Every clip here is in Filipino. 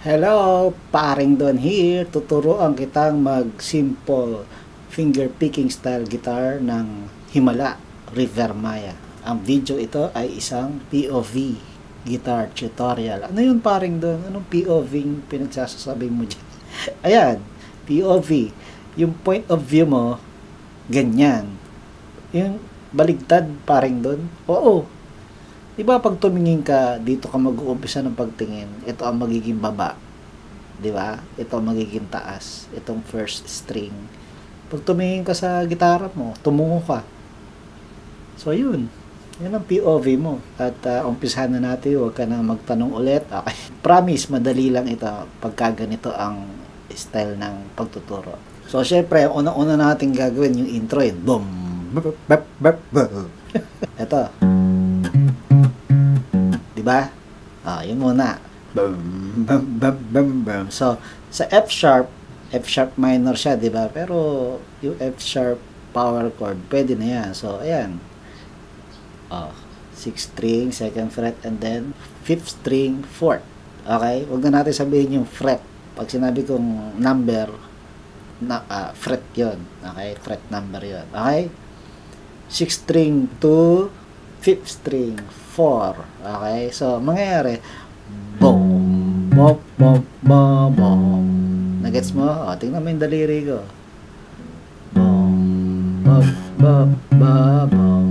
Hello, paring Don here. Tuturuan kitang mag-simple finger picking style guitar ng Himala River Maya. Ang video ito ay isang POV guitar tutorial. Ano yun paring Don? Anong POV yung pinagsasasabi mo dyan? Ayan, POV. Yung point of view mo, ganyan. Yung baligtad paring Don? Oo. Diba pag tumingin ka, dito ka mag-uumpisa ng pagtingin, ito ang magiging baba. Diba? Ito ang magiging taas. Itong first string. Pag tumingin ka sa gitara mo, tumungo ka. So, yun. Yun ang POV mo. At umpisahan na natin, huwag ka na magtanong ulit. Okay. Promise, madali lang ito pagka ganito ang style ng pagtuturo. So, syempre, una-una natin gagawin yung intro yun. Boom! Ito. Diba? Yun muna. Bum, bum, bum, bum, bum. So, sa F sharp minor siya, diba? Pero, yung F sharp power chord, pwede na yan. So, ayan. 6th string, 2nd fret, and then 5th string, 4th. Okay? Huwag na natin sabihin yung fret. Pag sinabi kong number, fret yon. Okay? Fret number yon. Okay? 6th string to 5th string, 4. Okay? So, mangyayari, boom, bop, bop, bop, bop. Nagets mo? Tingnan mo yung daliri ko. Boom, bop, bop, bop, bop.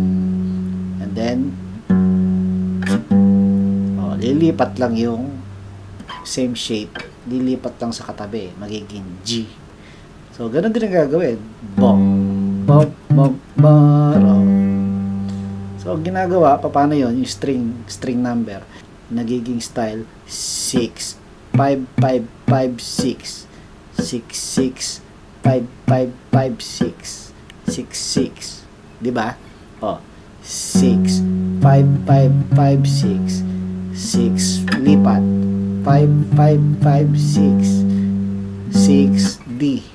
And then, lilipat lang yung same shape. Lilipat lang sa katabi. Magiging G. So, ganun din ang gagawin. Bop, bop, bop, bop. So, ginagawa, paano yon yung string number, nagiging style 6, 5, 5, 5, 6, 6, 6, 5, 5, 5, 6, 6, 6, diba? 6, 5, 5, 5, 6, 6, lipat, 5, 5, 5, 6, 6, D.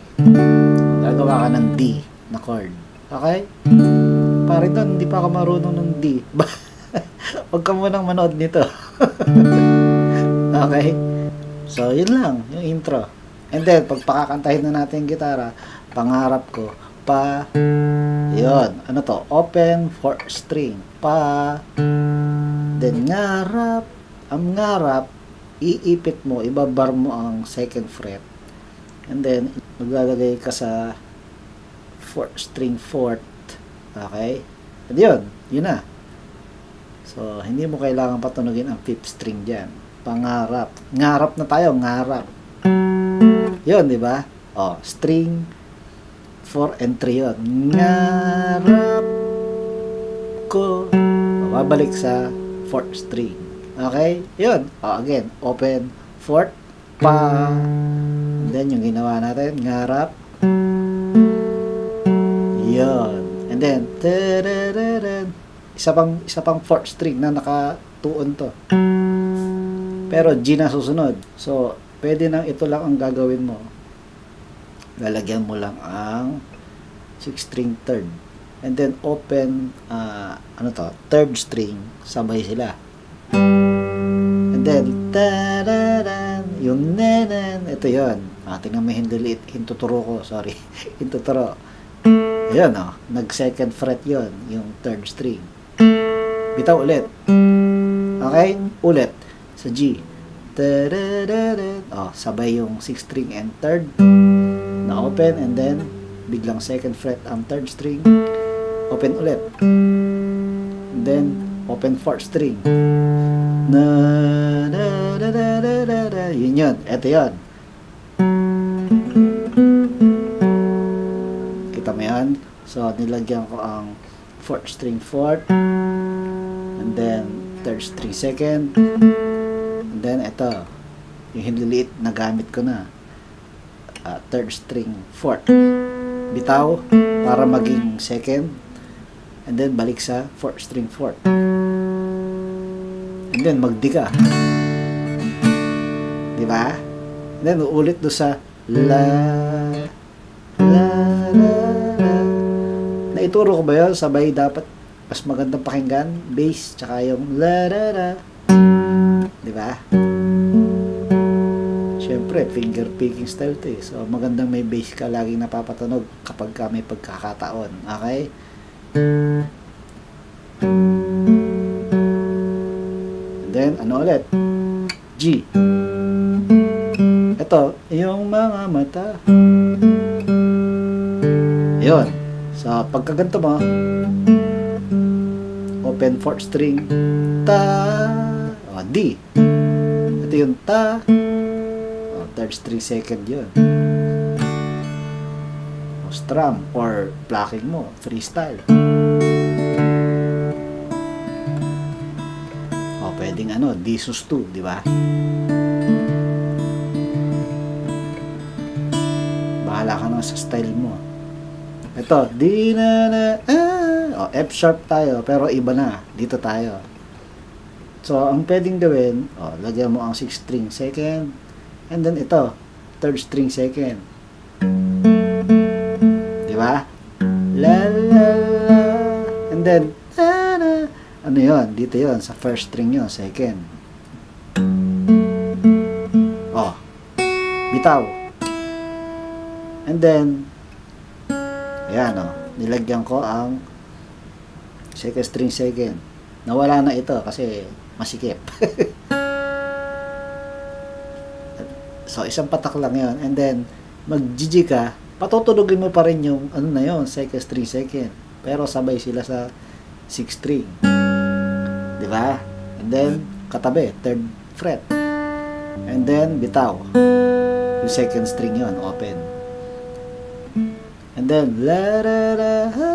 Gagawa ka ng D na chord. Okay? Pare doon, hindi pa ako marunong ng D. Huwag ka munang manood nito. Okay? So, yun lang, yung intro. And then, pag pakakantahin na natin yung gitara, pangarap ko, pa, yun, ano to, open 4th string, pa, then ngarap, ang ngarap, iipit mo, ibabar mo ang 2nd fret, and then, maglalagay ka sa 4th string, 4th, okay? At yun na. So, hindi mo kailangan patunugin ang 5th string dyan. Pangarap. Ngarap na tayo, ngarap. Yun, di ba? String 4 and 3 yun. Ngarap ko. Babalik sa 4th string. Okay? Yun. Again, open 4th, pa. And then, yung ginawa natin, ngarap. Yun. And then, isa pang 4th string na nakatuon to. Pero G na susunod. So, pwede nang ito lang ang gagawin mo. Lalagyan mo lang ang 6th string 3rd. And then, open, 3rd string. Sabay sila. And then, yung nanan. Ito yun. Tingnan mo hintuturo ko. Sorry. Hintuturo. Ayan, nag-2nd fret yon, yung 3rd string. Bitaw ulit. Okay? Ulit. Sa G. Sabay yung 6th string and 3rd na open, and then biglang 2nd fret ang 3rd string. Open ulit. And then, open 4th string. Yun yun. Ito yun. Kita mo yan? So, nilagyan ko ang 4th string 4th, and then 3rd string 2nd, and then ito yung hinliliit na gamit ko na 3rd string 4th, bitaw para maging 2nd, and then balik sa 4th string 4th, and then magdi ka, diba? And then uulit do sa la la la. Naituro ko ba yun? Sabay dapat mas magandang pakinggan. Bass, tsaka yung la la la. Diba? Siyempre, finger picking style to eh. So, magandang may bass ka laging napapatunog kapag ka may pagkakataon. Okay? And then, ano ulit? G. Ito, yung mga mata. Yun. So, pagkaganto mo, open 4th string, ta, o, D. Ito yung ta, o, 3rd string, 2nd yun. O, strum, or plucking mo, freestyle. O, pwedeng ano, D sus 2, di ba? Bahala ka na sa style mo. Ito, D na na, o, F sharp tayo, pero iba na. Dito tayo. So, ang pwedeng gawin, o, lagyan mo ang 6th string 2nd, and then ito, 3rd string 2nd. Di ba? La la la. And then, ano yun? Dito yun, sa 1st string yun, 2nd. O, bitaw. And then, ayan o, nilagyan ko ang 2nd string 2nd. Nawala na ito kasi masikip. So, isang patak lang yun. And then, mag-GG ka, patutulogin mo pa rin yung, ano na yun, 2nd string 2nd. Pero sabay sila sa 6th string. Diba? And then, katabi, 3rd fret. And then, bitaw. Yung 2nd string yun, open. And then, la la la ha.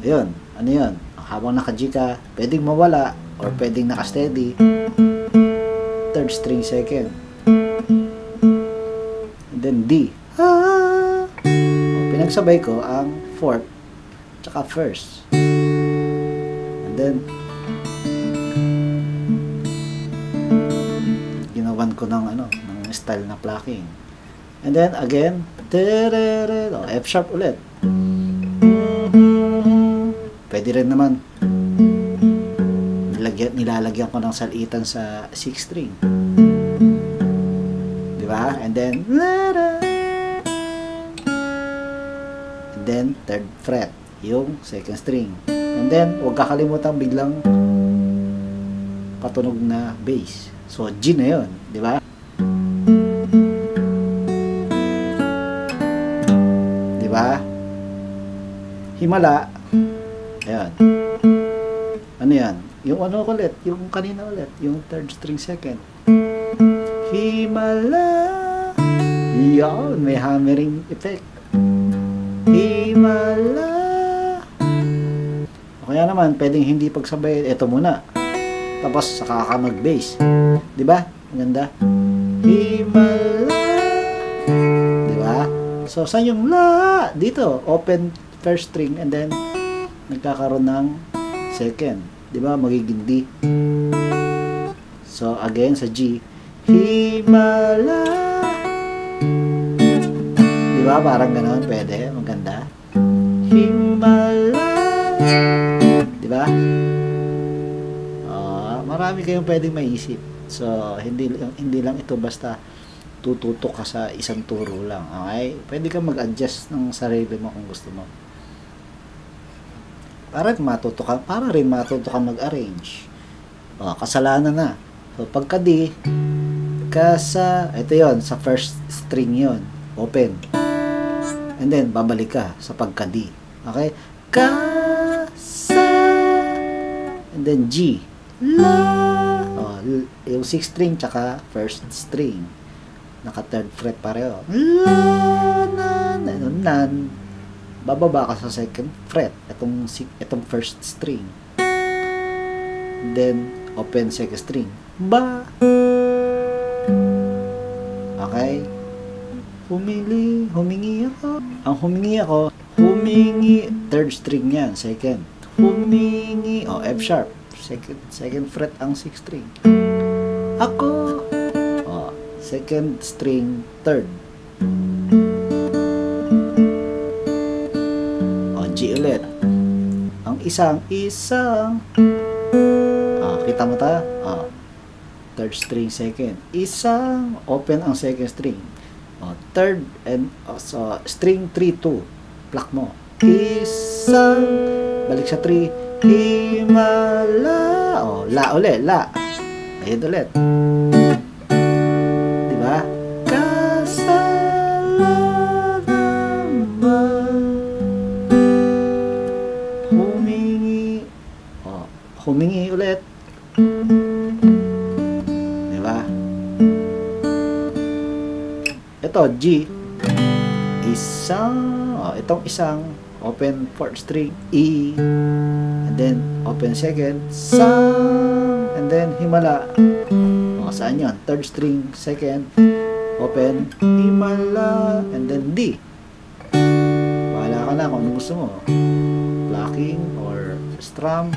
Yun, ano yun? Habang naka-G ka, pwedeng mawala or pwedeng naka-steady. 3rd string 2nd. And then D. Ha. O, pinagsabay ko ang 4th tsaka 1st. And then, ginawan ko ng ano, ng style na plucking. And then again, F sharp ulit. Pwede rin naman nilalagyan ko ng salitan sa 6th string. Diba? And then 3rd fret yung 2nd string. And then huwag kakalimutan biglang patunog na bass. So G na yun, diba? Diba? Himala. Ayan. Ano yan? Yung ano ulit? Yung kanina ulit. Yung 3rd string 2nd. Himala. Yan. May hammering effect. Himala. O kaya naman, pwedeng hindi pagsabay. Ito muna. Tapos, saka ka mag-bass. Diba? Ang ganda. Himala. Diba? So, saan yung la? Dito. Open 1st string and then nagkakaroon ng 2nd. Diba? Magiging D. So, again, sa G. Himala. Diba? Parang gano'n. Pwede. Maganda. Himala. Diba? Marami kayong pwedeng maisip. So, hindi lang ito basta tututok ka sa isang turo lang. Okay? Pwede kang mag-adjust ng sarili mo kung gusto mo. Para rin matuto ka mag-arrange. Kasalanan na. So, pagka D, ito yon sa 1st string yon, open. And then, babalik ka sa pagka D. Okay? Sa, and then G, la. Yung 6th string, tsaka 1st string. Naka 3rd fret pareho. La, nan. Bababa ka sa 2nd fret, itong 1st string. Then, open 2nd string. Ba. Okay? Humingi ako. Ang humingi, 3rd string yan, 2nd. Humingi, F sharp. 2nd fret ang 6th string. Ako. 2nd string, 3rd. G ulit. Ang isang. Kita mo ta? third string second. Isang open ang second string. Third and so string 3-2. Pluck mo. Isang balik sa 3. Himala. La ulit, la. Ayun ulit. Diba? Kasalanan ba humingi. Humingi ulit. Diba? Ito, G. Itong isang open fourth string, E, and then open second, sang, and then himala. Saan yun? Third string, second, open, himala, and then D. Bahala ka na kung ano gusto mo. Plucking or strum.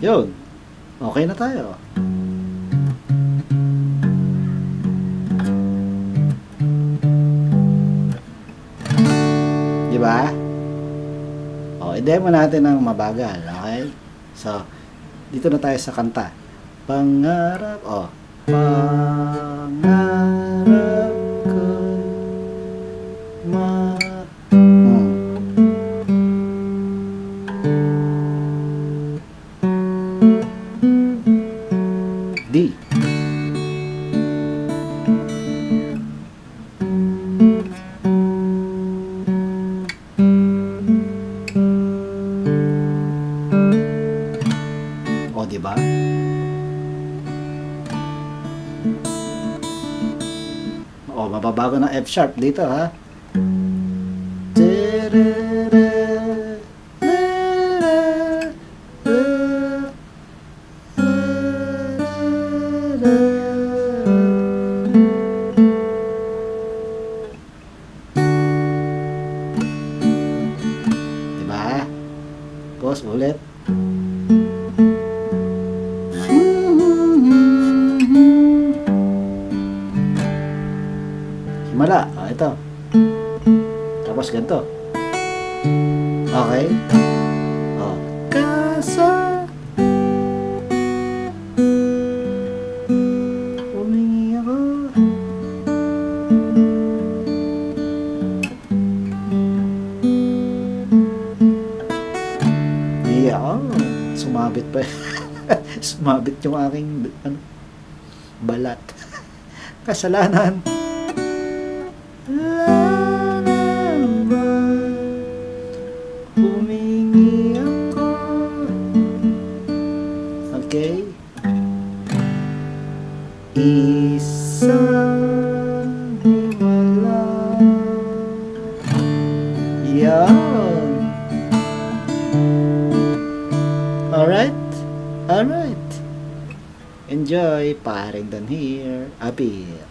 Yun. Okay na tayo. Diba? I-demo natin ng mabagal. Okay? So, dito na tayo sa kanta. Pangarap. Pangarap ko D. Diba? Mababago ng F sharp dito, ha? Diba? Pause ulit. Himala. Ito. Tapos ganito. Okay. Kasa humingi ako. Sumabit pa. Sumabit yung aking balat. Kasalanan. Humingi ako. Okay. Isang himala. Yan. Alright? Alright. Enjoy. Paring Dan here. Apir.